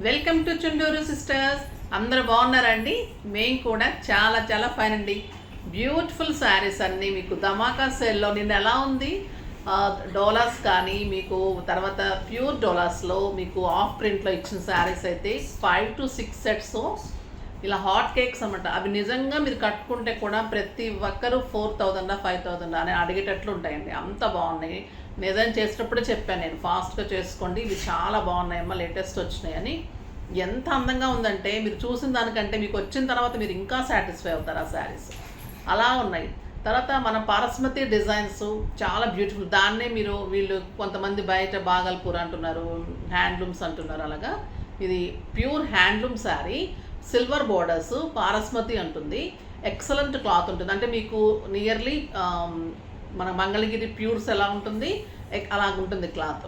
Welcome to Chunduru sisters. అందరూ బాగున్నారండి? మేము కూడా చాలా చాలా ఫైన్ అండి. బ్యూటిఫుల్ శారీస్ అన్నీ మీకు ధమాకా సేల్లో నిన్న ఎలా ఉంది. డోలాస్ కానీ మీకు తర్వాత ప్యూర్ డోలాస్లో మీకు ఆఫ్ ప్రింట్లో ఇచ్చిన శారీస్ అయితే 5 to 6 సెట్స్ ఇలా హాట్ కేక్స్ అన్నమాట. అవి నిజంగా మీరు కట్టుకుంటే కూడా ప్రతి ఒక్కరు 4,000 5,000 అని అడిగేటట్లు ఉంటాయండి. అంత బాగున్నాయి. నిజం చేసేటప్పుడే చెప్పాను నేను, ఫాస్ట్గా చేసుకోండి, ఇవి చాలా బాగున్నాయమ్మా, లేటెస్ట్ వచ్చినాయని. ఎంత అందంగా ఉందంటే మీరు చూసిన దానికంటే మీకు వచ్చిన తర్వాత మీరు ఇంకా సాటిస్ఫై అవుతారు ఆ శారీస్. అలా ఉన్నాయి. తర్వాత మన పారస్మతి డిజైన్స్ చాలా బ్యూటిఫుల్. దాన్నే వీళ్ళు కొంతమంది బయట బాగల్పూర్ అంటున్నారు, హ్యాండ్లూమ్స్ అంటున్నారు. అలాగా ఇది pure handloom sari, silver borders, పారస్మతి అంటుంది. ఎక్సలెంట్ క్లాత్ ఉంటుంది. అంటే మీకు నియర్లీ మన మంగళగిరి ప్యూర్స్ ఎలా ఉంటుంది అలా ఉంటుంది. క్లాత్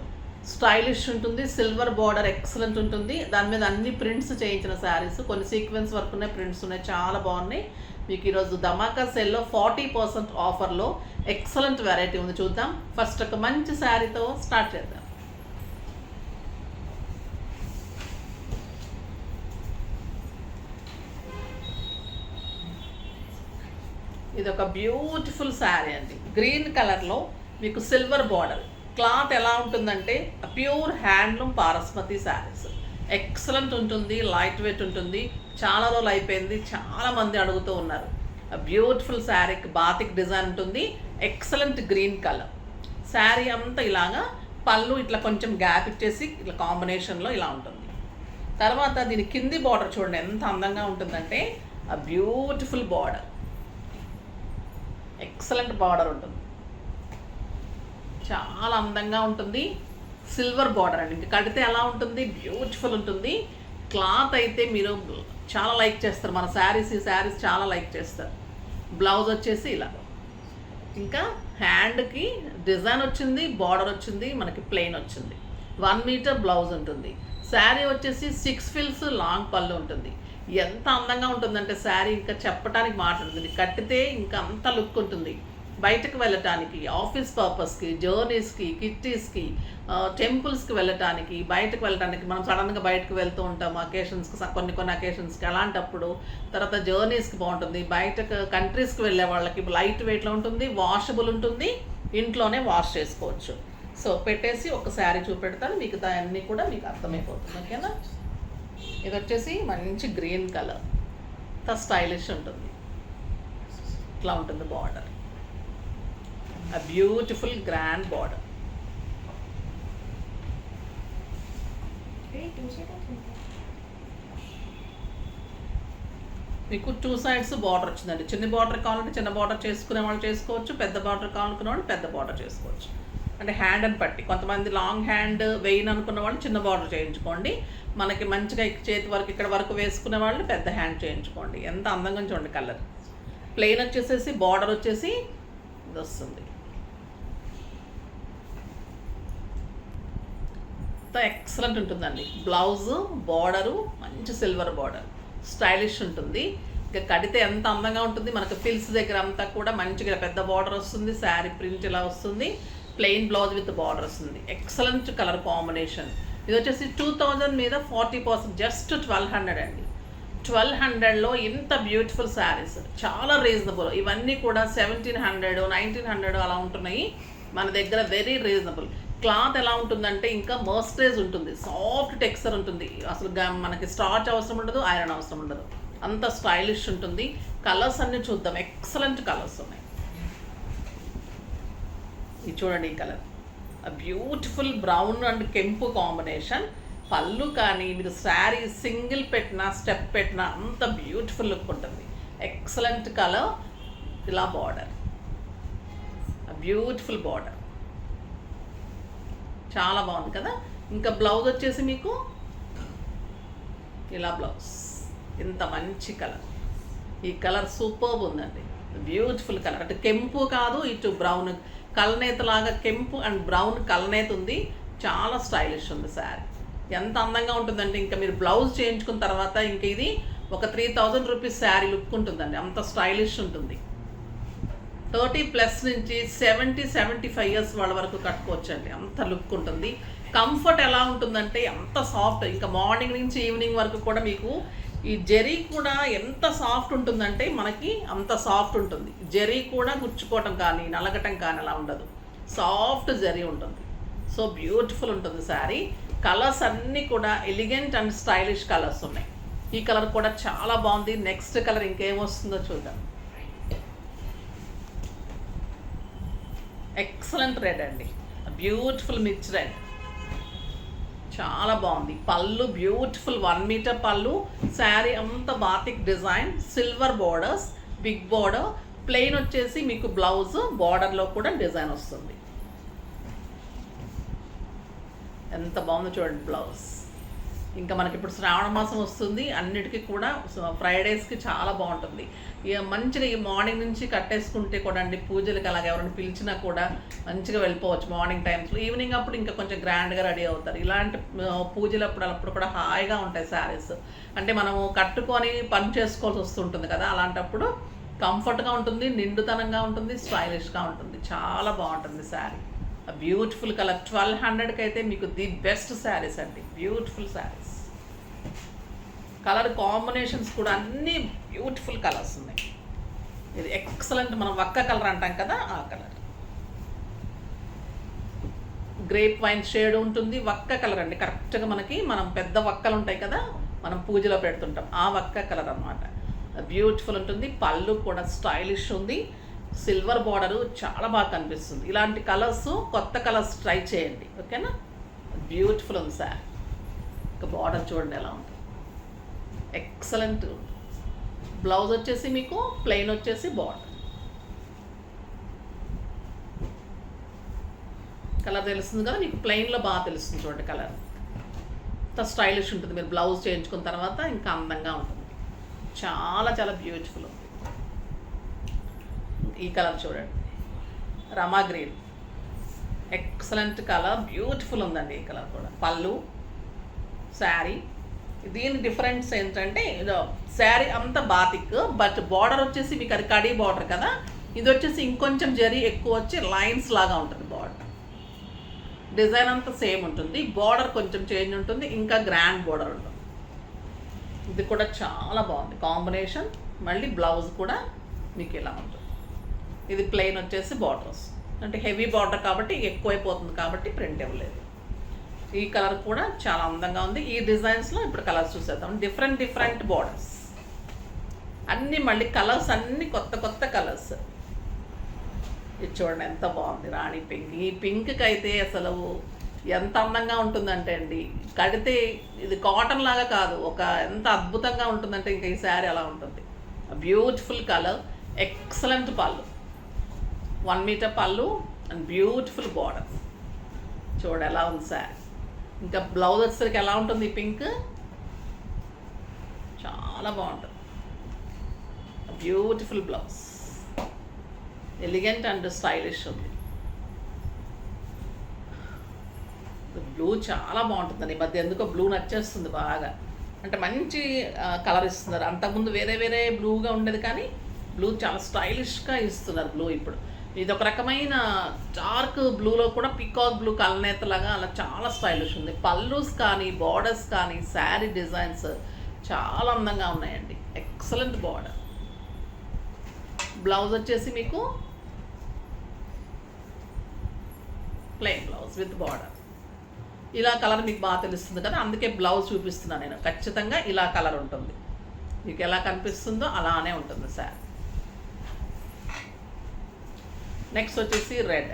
స్టైలిష్ ఉంటుంది. సిల్వర్ బార్డర్ ఎక్సలెంట్ ఉంటుంది. దాని మీద అన్ని ప్రింట్స్ చేయించిన శారీస్, కొన్ని సీక్వెన్స్ వర్క్ ఉన్నాయి, ప్రింట్స్ ఉన్నాయి, చాలా బాగున్నాయి. మీకు ఈరోజు ధమాకా సెల్లో 40% ఆఫర్లో ఎక్సలెంట్ వెరైటీ ఉంది. చూద్దాం. ఫస్ట్ ఒక మంచి శారీతో స్టార్ట్ చేద్దాం. ఇది ఒక బ్యూటిఫుల్ శారీ అండి. గ్రీన్ కలర్లో మీకు సిల్వర్ బార్డర్. క్లాత్ ఎలా ఉంటుందంటే ప్యూర్ హ్యాండ్లూమ్ పారస్మతి శారీస్. ఎక్సలెంట్ ఉంటుంది, లైట్ వెయిట్ ఉంటుంది. చాలా రోజులు అయిపోయింది, చాలామంది అడుగుతూ ఉన్నారు. బ్యూటిఫుల్ శారీకి బాతిక్ డిజైన్ ఉంటుంది. ఎక్సలెంట్ గ్రీన్ కలర్ శారీ అంతా. ఇలాగా పళ్ళు ఇట్లా కొంచెం గ్యాప్ ఇచ్చేసి ఇట్లా కాంబినేషన్లో ఇలా ఉంటుంది. తర్వాత దీని కింది బార్డర్ చూడండి ఎంత అందంగా ఉంటుందంటే, ఆ బ్యూటిఫుల్ బార్డర్, ఎక్సలెంట్ బార్డర్ ఉంటుంది, చాలా అందంగా ఉంటుంది. సిల్వర్ బార్డర్ అండి. ఇంకా కడితే ఎలా ఉంటుంది, బ్యూటిఫుల్ ఉంటుంది. క్లాత్ అయితే మీరు చాలా లైక్ చేస్తారు. మన శారీస్, ఈ శారీస్ చాలా లైక్ చేస్తారు. బ్లౌజ్ వచ్చేసి ఇలా, ఇంకా హ్యాండ్కి డిజైన్ వచ్చింది, బార్డర్ వచ్చింది, మనకి ప్లెయిన్ వచ్చింది. 1 మీటర్ బ్లౌజ్ ఉంటుంది. శారీ వచ్చేసి 6 ఫిల్స్ లాంగ్ పళ్ళు ఉంటుంది. ఎంత అందంగా ఉంటుందంటే శారీ ఇంకా చెప్పడానికి మాట ఉంటుంది. కట్టితే ఇంకా అంత లుక్ ఉంటుంది. బయటకు వెళ్ళటానికి, ఆఫీస్ పర్పస్కి, జర్నీస్కి, కిట్టీస్కి, టెంపుల్స్కి వెళ్ళటానికి, బయటకు వెళ్ళటానికి, మనం సడన్గా బయటకు వెళ్తూ ఉంటాం అకేషన్స్కి, కొన్ని అకేషన్స్కి. అలాంటప్పుడు తర్వాత జర్నీస్కి బాగుంటుంది. బయటకు కంట్రీస్కి వెళ్ళే వాళ్ళకి లైట్ వెయిట్లో ఉంటుంది, వాషబుల్ ఉంటుంది, ఇంట్లోనే వాష్ చేసుకోవచ్చు. సో పెట్టేసి ఒక శారీ చూపెడతాను, మీకు దాన్ని కూడా మీకు అర్థమైపోతుంది. ఓకేనా? ఇది వచ్చేసి మంచి గ్రీన్ కలర్, ఇంత స్టైలిష్ ఉంటుంది. ఇట్లా ఉంటుంది border, a beautiful grand border. మీకు 2 sides బార్డర్ వచ్చిందండి. చిన్న బార్డర్ కావాలంటే చిన్న బార్డర్ చేసుకునే వాళ్ళు చేసుకోవచ్చు, పెద్ద బార్డర్ కావాలనుకునే వాళ్ళు పెద్ద బార్డర్ చేసుకోవచ్చు. అంటే హ్యాండ్ అని పట్టి, కొంతమంది లాంగ్ హ్యాండ్ వేయను అనుకున్న వాళ్ళు చిన్న బార్డర్ చేయించుకోండి. మనకి మంచిగా చేతి వరకు ఇక్కడ వరకు వేసుకునే వాళ్ళు పెద్ద హ్యాండ్ చేయించుకోండి. ఎంత అందంగా చూడండి కలర్. ప్లెయిన్ వచ్చేసేసి బార్డర్ వచ్చేసి ఇది వస్తుంది. ఎక్సలెంట్ ఉంటుందండి. బ్లౌజు, బార్డరు మంచి సిల్వర్ బార్డర్, స్టైలిష్ ఉంటుంది. ఇంకా కడితే ఎంత అందంగా ఉంటుంది. మనకు ఫిల్స్ దగ్గర అంతా కూడా మంచిగా పెద్ద బార్డర్ వస్తుంది. శారీ ప్రింట్ ఇలా వస్తుంది. ప్లెయిన్ బ్లౌజ్ విత్ బార్డర్ వస్తుంది. Excellent colour combination. ఇది వచ్చేసి 2000 మీద 40%, జస్ట్ 1200 అండి. 1200లో ఇంత బ్యూటిఫుల్ శారీస్, చాలా రీజనబుల్. ఇవన్నీ కూడా 1700 1900 అలా ఉంటున్నాయి మన దగ్గర. Very reasonable. క్లాత్ ఎలా ఉంటుందంటే ఇంకా మర్స్టరైజ్ ఉంటుంది, సాఫ్ట్ టెక్స్చర్ ఉంటుంది. అసలు మనకి స్టార్చ్ అవసరం ఉండదు, ఐరన్ అవసరం ఉండదు, అంత స్టైలిష్ ఉంటుంది. కలర్స్ అన్నీ చూద్దాం. ఎక్సలెంట్ కలర్స్ ఉన్నాయి. ఇది చూడండి, ఈ కలర్ బ్యూటిఫుల్ బ్రౌన్ అండ్ కెంపు కాంబినేషన్. పళ్ళు కానీ మీరు శారీ సింగిల్ పెట్టినా స్టెప్ పెట్టినా అంత బ్యూటిఫుల్ లుక్ ఉంటుంది. Excellent colour. ఇలా బార్డర్, బ్యూటిఫుల్ బార్డర్, చాలా బాగుంది కదా. ఇంకా బ్లౌజ్ వచ్చేసి మీకు ఇలా బ్లౌజ్, ఇంత మంచి కలర్. ఈ కలర్ సూపర్బ్ ఉందండి, బ్యూటిఫుల్ కలర్. అంటే కెంపు కాదు, ఇటు బ్రౌన్ కలనేత లాగా కెంపు అండ్ బ్రౌన్ కలనేత ఉంది. చాలా స్టైలిష్ ఉంది శారీ. ఎంత అందంగా ఉంటుందంటే ఇంకా మీరు బ్లౌజ్ చేయించుకున్న తర్వాత ఇంక ఇది ఒక 3000 రూపీస్ శారీ లుక్ ఉంటుందండి. అంత స్టైలిష్ ఉంటుంది. 30+ నుంచి 70-75 ఇయర్స్ వాళ్ళ వరకు కట్టుకోవచ్చు అండి. అంత లుక్ ఉంటుంది. కంఫర్ట్ ఎలా ఉంటుందంటే ఎంత సాఫ్ట్, ఇంకా మార్నింగ్ నుంచి ఈవినింగ్ వరకు కూడా మీకు ఈ జెరీ కూడా ఎంత సాఫ్ట్ ఉంటుందంటే మనకి అంత సాఫ్ట్ ఉంటుంది. జెరీ కూడా గుచ్చుకోవటం కానీ నలగటం కానీ అలా ఉండదు, సాఫ్ట్ జెరీ ఉంటుంది. సో బ్యూటిఫుల్ ఉంటుంది శారీ. కలర్స్ అన్నీ కూడా ఎలిగెంట్ అండ్ స్టైలిష్ కలర్స్ ఉన్నాయి. ఈ కలర్ కూడా చాలా బాగుంది. నెక్స్ట్ కలర్ ఇంకేమొస్తుందో చూద్దాం. ఎక్సలెంట్ రెడ్ అండి, బ్యూటిఫుల్ మిక్స్ రెడ్, చాలా బాగుంది. Pallu beautiful 1 metre pallu. శారీ అంతా batik design, silver borders, big border. Plain వచ్చేసి మీకు బ్లౌజ్ బార్డర్లో కూడా డిజైన్ వస్తుంది. ఎంత బాగుందో చూడండి బ్లౌజ్. ఇంకా మనకి ఇప్పుడు శ్రావణ మాసం వస్తుంది, అన్నిటికీ కూడా ఫ్రైడేస్కి చాలా బాగుంటుంది. ఇక మంచిగా ఈ మార్నింగ్ నుంచి కట్టేసుకుంటే కూడా అండి, పూజలకి అలాగే ఎవరైనా పిలిచినా కూడా మంచిగా వెళ్ళిపోవచ్చు మార్నింగ్ టైమ్స్లో. ఈవినింగ్ అప్పుడు ఇంకా కొంచెం గ్రాండ్గా రెడీ అవుతారు. ఇలాంటి పూజలు అప్పుడు కూడా హాయిగా ఉంటాయి శారీస్. అంటే మనము కట్టుకొని పని చేసుకోవాల్సి వస్తుంటుంది కదా, అలాంటప్పుడు కంఫర్ట్గా ఉంటుంది, నిండుతనంగా ఉంటుంది, స్టైలిష్గా ఉంటుంది. చాలా బాగుంటుంది శారీ. Beautiful colour. 1200కి అయితే మీకు ది బెస్ట్ శారీస్ అండి, బ్యూటిఫుల్ శారీస్. కలర్ కాంబినేషన్స్ కూడా అన్నీ బ్యూటిఫుల్ కలర్స్ ఉన్నాయి. ఇది ఎక్సలెంట్, మనం వక్క కలర్ అంటాం కదా, ఆ కలర్. గ్రేప్ వైన్ షేడ్ ఉంటుంది, వక్క కలర్ అండి. కరెక్ట్గా మనం పెద్ద వక్కలు ఉంటాయి కదా, మనం పూజలో పెడుతుంటాం, ఆ వక్క కలర్ అన్నమాట. బ్యూటిఫుల్ ఉంటుంది. పళ్ళు కూడా స్టైలిష్ ఉంది, సిల్వర్ బార్డరు చాలా బాగా కనిపిస్తుంది. ఇలాంటి కలర్స్, కొత్త కలర్స్ ట్రై చేయండి, ఓకేనా. బ్యూటిఫుల్ ఉంది సార్. ఇంకా బార్డర్ చూడండి ఎలా ఉంది, ఎక్సలెంట్. బ్లౌజ్ వచ్చేసి మీకు ప్లెయిన్ వచ్చేసి బార్డర్. కలర్ తెలుస్తుంది కదా మీకు, ప్లెయిన్లో బాగా తెలుస్తుంది చూడండి కలర్. అంత స్టైలిష్ ఉంటుంది. మీరు బ్లౌజ్ చేయించుకున్న తర్వాత ఇంకా అందంగా ఉంటుంది. చాలా చాలా బ్యూటిఫుల్ ఉంది. ఈ కలర్ చూడండి, రమా గ్రీన్, ఎక్సలెంట్ కలర్, బ్యూటిఫుల్ ఉందండి ఈ కలర్ కూడా. పళ్ళు, శారీ. దీని డిఫరెన్స్ ఏంటంటే శారీ అంతా బాతిక్, బట్ బార్డర్ వచ్చేసి మీకు అది కడీ బార్డర్ కదా, ఇది వచ్చేసి ఇంకొంచెం జరీ ఎక్కువ వచ్చి లైన్స్ లాగా ఉంటుంది బార్డర్. డిజైన్ అంతా సేమ్ ఉంటుంది, బార్డర్ కొంచెం చేంజ్ ఉంటుంది, ఇంకా గ్రాండ్ బార్డర్ ఉంటుంది. ఇది కూడా చాలా బాగుంది కాంబినేషన్. మళ్ళీ బ్లౌజ్ కూడా మీకు ఇలా ఉంటుంది. ఇది ప్లెయిన్ వచ్చేసి బార్డర్స్, అంటే హెవీ బార్డర్ కాబట్టి ఎక్కువైపోతుంది కాబట్టి ప్రింట్ ఇవ్వలేదు. ఈ కలర్ కూడా చాలా అందంగా ఉంది. ఈ డిజైన్స్లో ఇప్పుడు కలర్స్ చూసేద్దాం. డిఫరెంట్ డిఫరెంట్ బార్డర్స్ అన్నీ, మళ్ళీ కలర్స్ అన్నీ కొత్త కొత్త కలర్స్. ఇది చూడండి ఎంత బాగుంది, రాణి పింక్. ఈ పింక్కి అయితే అసలు ఎంత అందంగా ఉంటుందంటే అండి, కడితే ఇది కాటన్ లాగా కాదు, ఎంత అద్భుతంగా ఉంటుందంటే ఇంకా ఈ శారీ అలా ఉంటుంది. బ్యూటిఫుల్ కలర్, ఎక్సలెంట్ పళ్ళు, 1 మీటర్ పళ్ళు అండ్ బ్యూటిఫుల్ బార్డర్. చూడ ఎలా ఉంది శారీ. ఇంకా బ్లౌజ్ వచ్చేసరికి ఎలా ఉంటుంది, ఈ పింక్ చాలా బాగుంటుంది. Beautiful blouse, elegant and stylish ఉంది. బ్లూ చాలా బాగుంటుందండి. ఈ మధ్య ఎందుకో బ్లూ నచ్చేస్తుంది బాగా, అంటే మంచి కలర్ ఇస్తున్నారు. అంతకుముందు వేరే వేరే బ్లూగా ఉండేది, కానీ బ్లూ చాలా స్టైలిష్గా ఇస్తున్నారు బ్లూ ఇప్పుడు. ఇది ఒక రకమైన డార్క్ బ్లూలో కూడా పీకాక్ బ్లూ కలనేతలాగా అలా చాలా స్టైలిష్ ఉంది. పల్లూస్ కానీ బార్డర్స్ కానీ శారీ డిజైన్స్ చాలా అందంగా ఉన్నాయండి. Excellent border. బ్లౌజ్ వచ్చేసి మీకు ప్లెయిన్ బ్లౌజ్ విత్ బార్డర్. ఇలా కలర్ మీకు బాగా తెలుస్తుంది కదా, అందుకే బ్లౌజ్ చూపిస్తున్నాను నేను. ఖచ్చితంగా ఇలా కలర్ ఉంటుంది, మీకు ఎలా కనిపిస్తుందో అలానే ఉంటుంది సార్. నెక్స్ట్ వచ్చేసి red,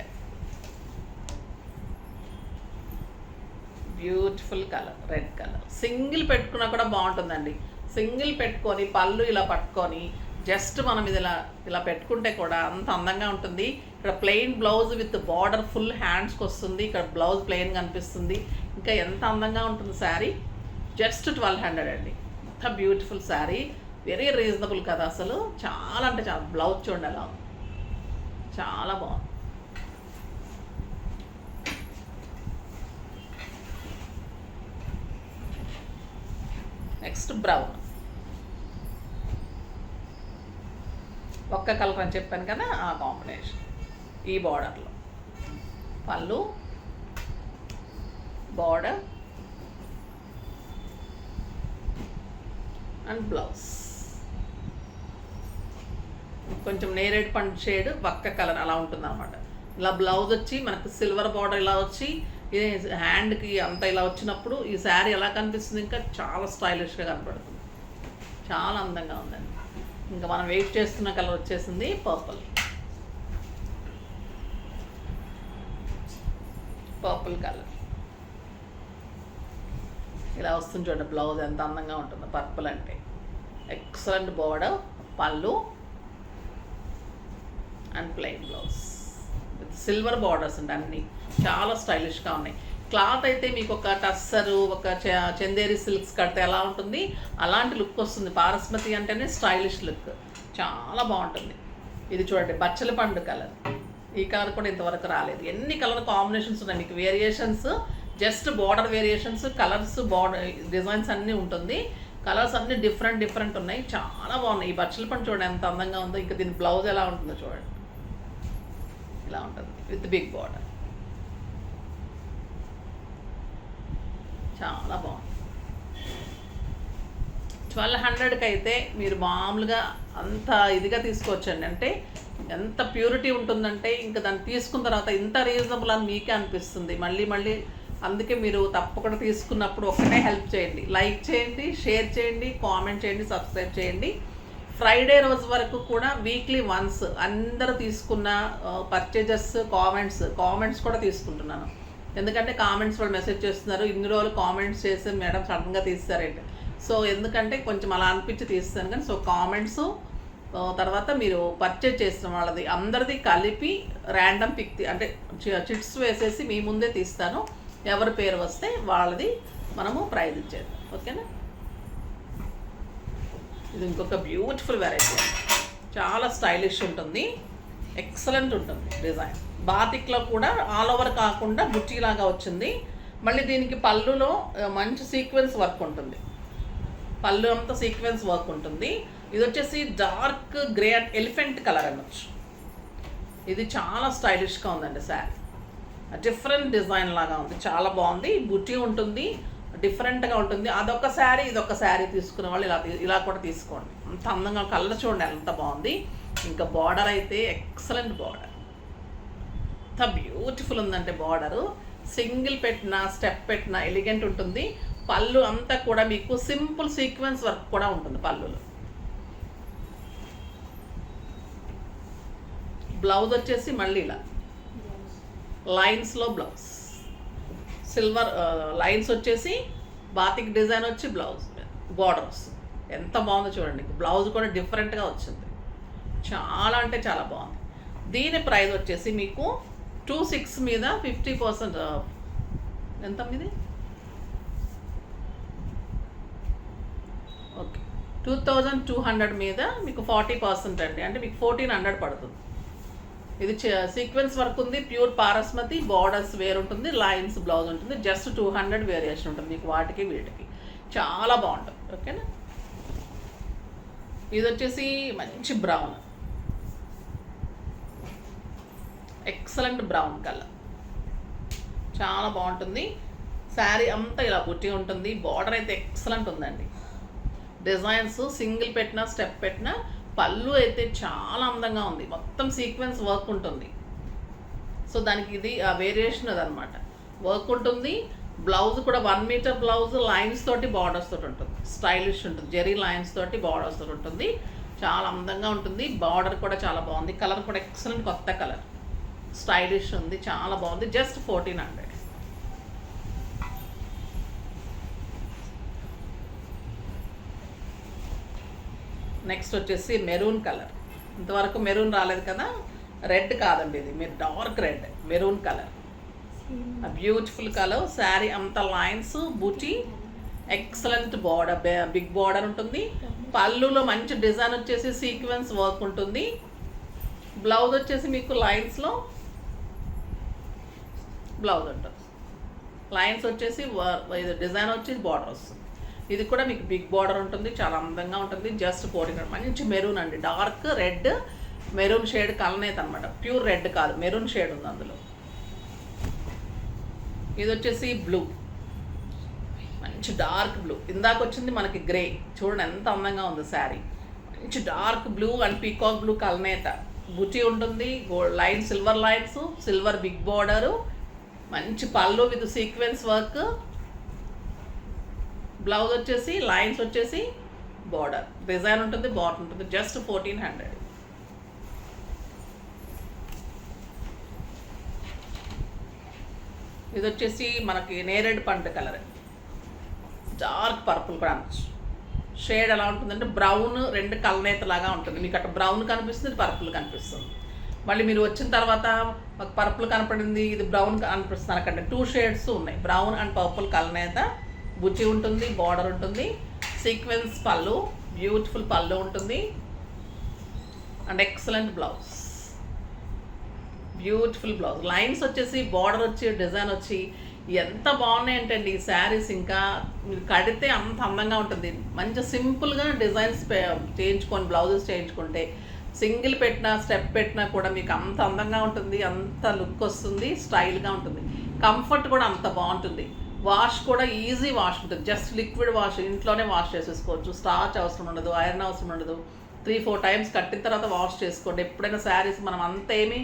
beautiful colour, red colour. Single పెట్టుకున్నా కూడా బాగుంటుందండి. సింగిల్ పెట్టుకొని పళ్ళు ఇలా పట్టుకొని జస్ట్ మనం ఇది ఇలా పెట్టుకుంటే కూడా అంత అందంగా ఉంటుంది. ఇక్కడ plain blouse with border full హ్యాండ్స్కి వస్తుంది. ఇక్కడ బ్లౌజ్ ప్లెయిన్ కనిపిస్తుంది. ఇంకా ఎంత అందంగా ఉంటుంది శారీ. జస్ట్ 1200 అండి. అంత బ్యూటిఫుల్ శారీ, వెరీ రీజనబుల్ కదా అసలు. చాలా అంటే చాలా. బ్లౌజ్ చూడండి ఎలా ఉంది, చాలా బాగుంది. నెక్స్ట్ బ్రౌన్, ఒక్క కలర్ అని చెప్పాను కదా, ఆ కాంబినేషన్. ఈ బార్డర్లో పళ్ళు, బార్డర్ అండ్ బ్లౌజ్. కొంచెం నేరేడ్ పండు షేడ్ వక్క కలర్ అలా ఉంటుంది అనమాట. ఇలా బ్లౌజ్ వచ్చి మనకు సిల్వర్ బార్డర్ ఇలా వచ్చి ఇది హ్యాండ్కి అంతా ఇలా వచ్చినప్పుడు ఈ శారీ ఎలా కనిపిస్తుంది, ఇంకా చాలా స్టైలిష్గా కనపడుతుంది. చాలా అందంగా ఉందండి. ఇంకా మనం వెయిట్ చేస్తున్న కలర్ వచ్చేసింది పర్పుల్. పర్పుల్ కలర్ ఇలా వస్తుంది చూడండి. బ్లౌజ్ ఎంత అందంగా ఉంటుందో పర్పుల్ అంటే. ఎక్సలెంట్ బార్డర్, పళ్ళు and plain blouse with silver borders అండి. అన్నీ చాలా స్టైలిష్గా ఉన్నాయి. క్లాత్ అయితే మీకు ఒక టస్సరు, ఒక చందేరి సిల్క్స్ కడితే ఎలా ఉంటుంది అలాంటి లుక్ వస్తుంది. పారస్మతి అంటేనే స్టైలిష్ లుక్, చాలా బాగుంటుంది. ఇది చూడండి బచ్చల పండు కలర్. ఈ కలర్ కూడా ఇంతవరకు రాలేదు. ఎన్ని కలర్ కాంబినేషన్స్ ఉన్నాయి మీకు. Variations just border variations, colours, border designs అన్నీ ఉంటుంది. కలర్స్ అన్నీ డిఫరెంట్ ఉన్నాయి. చాలా బాగున్నాయి. ఈ బచ్చల పండు చూడండి ఎంత అందంగా ఉందో. ఇంకా దీని బ్లౌజ్ ఎలా ఉంటుందో చూడండి. ఇలా ఉంటుంది విత్ బిగ్ బార్డర్. చాలా బాగుంది. 1200కి అయితే మీరు మామూలుగా అంత ఇదిగా తీసుకోవచ్చండి. అంటే ఎంత ప్యూరిటీ ఉంటుందంటే ఇంకా దాన్ని తీసుకున్న తర్వాత ఇంత రీజనబుల్ అని మీకే అనిపిస్తుంది. మళ్ళీ అందుకే మీరు తప్పకుండా తీసుకున్నప్పుడు ఒక్కటే హెల్ప్ చేయండి, లైక్ చేయండి, షేర్ చేయండి, కామెంట్ చేయండి, సబ్స్క్రైబ్ చేయండి. ఫ్రైడే రోజు వరకు కూడా వీక్లీ వన్స్ అందరూ తీసుకున్న పర్చేజెస్ కామెంట్స్ కూడా తీసుకుంటున్నాను. ఎందుకంటే కామెంట్స్ వాళ్ళు మెసేజ్ చేస్తున్నారు, ఇన్ని రోజులు కామెంట్స్ చేసి మేడం సడన్గా తీస్తారంటే. సో ఎందుకంటే కొంచెం అలా అనిపించి తీస్తాను. కానీ సో కామెంట్స్ తర్వాత మీరు పర్చేజ్ చేసిన వాళ్ళది అందరిది కలిపి ర్యాండమ్ పిక్ అంటే చిట్స్ వేసేసి మీ ముందే తీస్తాను. ఎవరి పేరు వస్తే వాళ్ళది మనము ప్రైజ్ ఇచ్చేద్దాం. ఓకేనా. ఇది ఇంకొక బ్యూటిఫుల్ వెరైటీ, చాలా స్టైలిష్ ఉంటుంది, ఎక్సలెంట్ ఉంటుంది డిజైన్. బాతిక్లో కూడా ఆల్ ఓవర్ కాకుండా బుట్టీలాగా వచ్చింది. మళ్ళీ దీనికి పళ్ళులో మంచి సీక్వెన్స్ వర్క్ ఉంటుంది. పళ్ళు అంతా సీక్వెన్స్ వర్క్ ఉంటుంది. ఇది వచ్చేసి dark grey and elephant colour అనొచ్చు. ఇది చాలా స్టైలిష్గా ఉందండి శారీ. డిఫరెంట్ డిజైన్ లాగా ఉంది, చాలా బాగుంది. బుట్టి ఉంటుంది, డిఫరెంట్గా ఉంటుంది. అదొక శారీ ఇదొక శారీ తీసుకునే వాళ్ళు ఇలా కూడా తీసుకోండి. అంత అందంగా కలర్ చూడండి ఎంత బాగుంది. ఇంకా బార్డర్ అయితే ఎక్సలెంట్ బార్డర్, ఎంత బ్యూటిఫుల్ ఉందంటే బార్డరు. సింగిల్ పెట్టిన స్టెప్ పెట్టిన ఎలిగెంట్ ఉంటుంది. పళ్ళు అంతా కూడా మీకు సింపుల్ సీక్వెన్స్ వర్క్ కూడా ఉంటుంది పళ్ళులో. బ్లౌజ్ వచ్చేసి మళ్ళీ ఇలా లైన్స్లో బ్లౌజ్, సిల్వర్ లైన్స్ వచ్చేసి బాతిక్ డిజైన్ వచ్చి బ్లౌజ్ బార్డర్ వస్తుంది. ఎంత బాగుందో చూడండి. బ్లౌజ్ కూడా డిఫరెంట్గా వచ్చింది, చాలా అంటే చాలా బాగుంది. దీని ప్రైస్ వచ్చేసి మీకు 26 మీద 50% ఎంత మీది ఓకే 2200 మీద మీకు 40% అండి. అంటే మీకు 1400 పడుతుంది. ఇది సీక్వెన్స్ వర్క్ ఉంది, ప్యూర్ పారస్మతి, బార్డర్స్ వేరు ఉంటుంది, లైన్స్ బ్లౌజ్ ఉంటుంది. జస్ట్ 200 వేరియేషన్ ఉంటుంది మీకు వాటికి వీటికి. చాలా బాగుంటుంది. ఓకేనా. ఇది వచ్చేసి మంచి బ్రౌన్, ఎక్సలెంట్ బ్రౌన్ కలర్, చాలా బాగుంటుంది. శారీ అంతా ఇలా బుట్టి ఉంటుంది. బార్డర్ అయితే ఎక్సలెంట్ ఉందండి. డిజైన్స్ సింగిల్ పెట్టినా స్టెప్ పెట్టినా. పళ్ళు అయితే చాలా అందంగా ఉంది, మొత్తం సీక్వెన్స్ వర్క్ ఉంటుంది. సో దానికి ఇది ఆ వేరియేషన్ అదనమాట, వర్క్ ఉంటుంది. బ్లౌజ్ కూడా 1 మీటర్ బ్లౌజ్ లైన్స్ తోటి బార్డర్స్ తోటి ఉంటుంది, స్టైలిష్ ఉంటుంది. జెరీ లైన్స్ తోటి బార్డర్స్ తోటి ఉంటుంది, చాలా అందంగా ఉంటుంది. బార్డర్ కూడా చాలా బాగుంది. కలర్ కూడా ఎక్సలెంట్, కొత్త కలర్, స్టైలిష్ ఉంది, చాలా బాగుంది. జస్ట్ 1400. నెక్స్ట్ వచ్చేసి మెరూన్ కలర్. ఇంతవరకు మెరూన్ రాలేదు కదా. రెడ్ కాదండి, ఇది మీరు dark red, maroon colour, beautiful colour. Sari అంతా లైన్స్, బూటీ, ఎక్సలెంట్ బార్డర్, బిగ్ బార్డర్ ఉంటుంది. పళ్ళులో మంచి డిజైన్ వచ్చేసి సీక్వెన్స్ వర్క్ ఉంటుంది. బ్లౌజ్ వచ్చేసి మీకు లైన్స్లో బ్లౌజ్ ఉంటుంది. లైన్స్ వచ్చేసి ఇది డిజైన్ వచ్చి బార్డర్ వస్తుంది. ఇది కూడా మీకు బిగ్ బార్డర్ ఉంటుంది, చాలా అందంగా ఉంటుంది. జస్ట్ 1400. మంచి మెరూన్ అండి, డార్క్ రెడ్, మెరూన్ షేడ్ కలనేది అనమాట. ప్యూర్ రెడ్ కాదు, మెరూన్ షేడ్ ఉంది అందులో. ఇది వచ్చేసి బ్లూ, మంచి డార్క్ బ్లూ, ఇందాక వచ్చింది మనకి గ్రే, చూడండి ఎంత అందంగా ఉంది శారీ. మంచి dark blue and peacock blue కల్నేత బుటీ ఉంటుంది, gold line, silver lines, silver big border, మంచి పళ్ళు విత్ సీక్వెన్స్ వర్క్, బ్లౌజ్ వచ్చేసి లైన్స్ వచ్చేసి బార్డర్ డిజైన్ ఉంటుంది, బార్డర్ ఉంటుంది. జస్ట్ 1400. ఇది వచ్చేసి మనకి నేరేడు పండు కలర్, డార్క్ పర్పుల్ కూడా షేడ్ ఎలా ఉంటుందంటే బ్రౌన్, రెండు కలనేతలాగా ఉంటుంది. మీకు అక్కడ బ్రౌన్ కనిపిస్తుంది, పర్పుల్ కనిపిస్తుంది. మళ్ళీ మీరు వచ్చిన తర్వాత ఒక పర్పుల్ కనపడింది, ఇది బ్రౌన్ కనిపిస్తుంది. అక్కడ 2 షేడ్స్ ఉన్నాయి, బ్రౌన్ అండ్ పర్పుల్ కలనేత, బుచ్చి ఉంటుంది, బార్డర్ ఉంటుంది, సీక్వెన్స్ పళ్ళు, బ్యూటిఫుల్ పళ్ళు ఉంటుంది and excellent blouse, beautiful blouse. Lines వచ్చేసి బార్డర్ వచ్చి డిజైన్ వచ్చి ఎంత బాగున్నాయి అంటే ఈ శారీస్ ఇంకా మీరు కడితే అంత అందంగా ఉంటుంది. మంచి సింపుల్గా డిజైన్స్ చేయించుకొని బ్లౌజెస్ చేయించుకుంటే సింగిల్ పెట్టినా స్టెప్ పెట్టినా కూడా మీకు అంత అందంగా ఉంటుంది, అంత లుక్ వస్తుంది, స్టైల్గా ఉంటుంది. కంఫర్ట్ కూడా అంత బాగుంటుంది. వాష్ కూడా ఈజీ వాష్ ఉంటుంది, జస్ట్ లిక్విడ్ వాష్, ఇంట్లోనే వాష్ చేసేసుకోవచ్చు. స్టార్చ్ అవసరం ఉండదు, ఐరన్ అవసరం ఉండదు. 3-4 టైమ్స్ కట్టిన తర్వాత వాష్ చేసుకోండి. ఎప్పుడైనా శారీస్ మనం అంత ఏమీ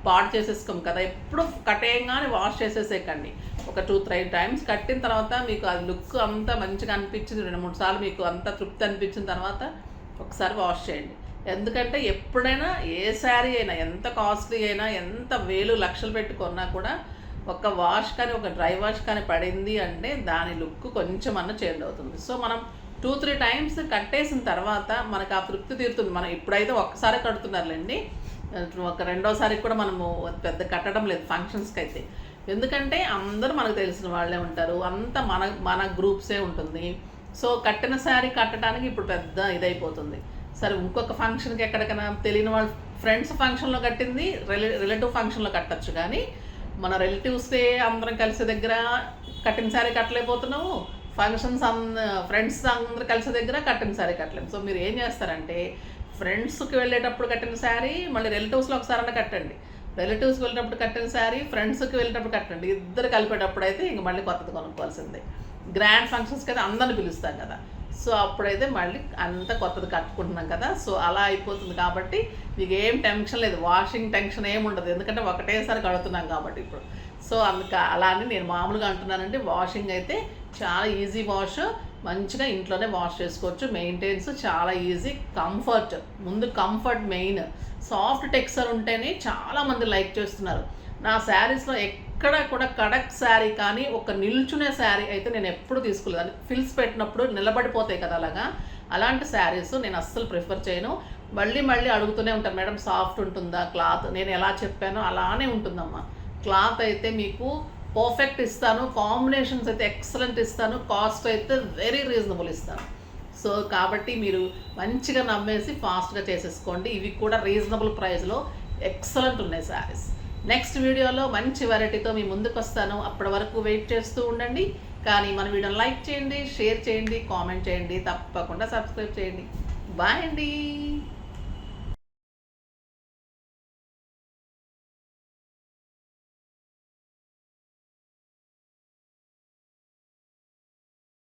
పాడు చేసేసుకోం కదా, ఎప్పుడు కట్టేయంగానే వాష్ చేసేసేకండి. ఒక 2-3 టైమ్స్ కట్టిన తర్వాత మీకు ఆ లుక్ అంతా మంచిగా అనిపించింది, 2-3 సార్లు మీకు అంతా తృప్తి అనిపించిన తర్వాత ఒకసారి వాష్ చేయండి. ఎందుకంటే ఎప్పుడైనా ఏ శారీ అయినా ఎంత కాస్ట్లీ అయినా, ఎంత వేలు లక్షలు పెట్టుకున్నా కూడా ఒక వాష్ కానీ ఒక డ్రై వాష్ కానీ పడింది అంటే దాని లుక్ కొంచెం అన్న చేంజ్ అవుతుంది. సో మనం 2-3 టైమ్స్ కట్టేసిన తర్వాత మనకు ఆ తృప్తి తీరుతుంది. మనం ఇప్పుడైతే ఒక్కసారి కడుతున్నారులేండి, ఒక రెండోసారి కూడా మనము పెద్ద కట్టడం లేదు ఫంక్షన్స్కి అయితే. ఎందుకంటే అందరూ మనకు తెలిసిన వాళ్ళే ఉంటారు, అంతా మన గ్రూప్సే ఉంటుంది. సో కట్టిన శారీ కట్టడానికి ఇప్పుడు పెద్ద ఇదైపోతుంది. సరే ఇంకొక ఫంక్షన్కి ఎక్కడికైనా తెలియని వాళ్ళ ఫ్రెండ్స్ ఫంక్షన్లో కట్టింది రిలేటివ్ ఫంక్షన్లో కట్టచ్చు, కానీ మన రిలేటివ్స్కే అందరం కలిసే దగ్గర కట్టిన శారీ కట్టలేకపోతున్నాము, ఫంక్షన్స్ ఫ్రెండ్స్ అందరూ కలిసే దగ్గర కట్టిన శారీ కట్టలేము. సో మీరు ఏం చేస్తారంటే ఫ్రెండ్స్కి వెళ్ళేటప్పుడు కట్టిన శారీ మళ్ళీ రిలేటివ్స్లో ఒకసారి కట్టండి, రిలేటివ్స్కి వెళ్ళేటప్పుడు కట్టిన శారీ ఫ్రెండ్స్కి వెళ్ళేటప్పుడు కట్టండి. ఇద్దరు కలిపేటప్పుడు అయితే ఇంక మళ్ళీ కొత్తది కొనుక్కోవాల్సిందే. గ్రాండ్ ఫంక్షన్స్కి అయితే అందరిని పిలుస్తాం కదా, సో అప్పుడైతే మళ్ళీ అంత కొత్తది కట్టుకుంటున్నాం కదా, సో అలా అయిపోతుంది. కాబట్టి మీకు ఏం టెన్షన్ లేదు, వాషింగ్ టెన్షన్ ఏమి ఉండదు, ఎందుకంటే ఒకటేసారి కడుతున్నాం కాబట్టి ఇప్పుడు. సో అలా అని నేను మామూలుగా అంటున్నానంటే వాషింగ్ అయితే చాలా ఈజీ వాష్, మంచిగా ఇంట్లోనే వాష్ చేసుకోవచ్చు. మెయింటెనెన్స్ చాలా ఈజీ, కంఫర్ట్ ముందు కంఫర్ట్ మెయిన్. సాఫ్ట్ టెక్స్చర్ ఉంటేనే చాలామంది లైక్ చేస్తున్నారు. నా శారీస్లో ఎక్కడ కూడా కడక్ శారీ కానీ ఒక నిల్చునే శారీ అయితే నేను ఎప్పుడు తీసుకోలేదు. ఫిల్స్ పెట్టినప్పుడు నిలబడిపోతాయి కదా, అలాంటి శారీస్ నేను అస్సలు ప్రిఫర్ చేయను. మళ్ళీ అడుగుతూనే ఉంటాను, మేడం సాఫ్ట్ ఉంటుందా క్లాత్? నేను ఎలా చెప్పానో అలానే ఉంటుందమ్మా. క్లాత్ అయితే మీకు పర్ఫెక్ట్ ఇస్తాను, కాంబినేషన్స్ అయితే ఎక్సలెంట్ ఇస్తాను, కాస్ట్ అయితే వెరీ రీజనబుల్ ఇస్తాను. సో కాబట్టి మీరు మంచిగా నమ్మేసి ఫాస్ట్గా చేసేసుకోండి. ఇవి కూడా రీజనబుల్ ప్రైస్లో ఎక్సలెంట్ ఉన్నాయి శారీస్. నెక్స్ట్ వీడియోలో మంచి వెరైటీతో మీ ముందుకు వస్తాను. అప్పటి వరకు వెయిట్ చేస్తూ ఉండండి. కానీ మన వీడియోని లైక్ చేయండి, షేర్ చేయండి, కామెంట్ చేయండి, తప్పకుండా సబ్స్క్రైబ్ చేయండి. బాయ్ అండి.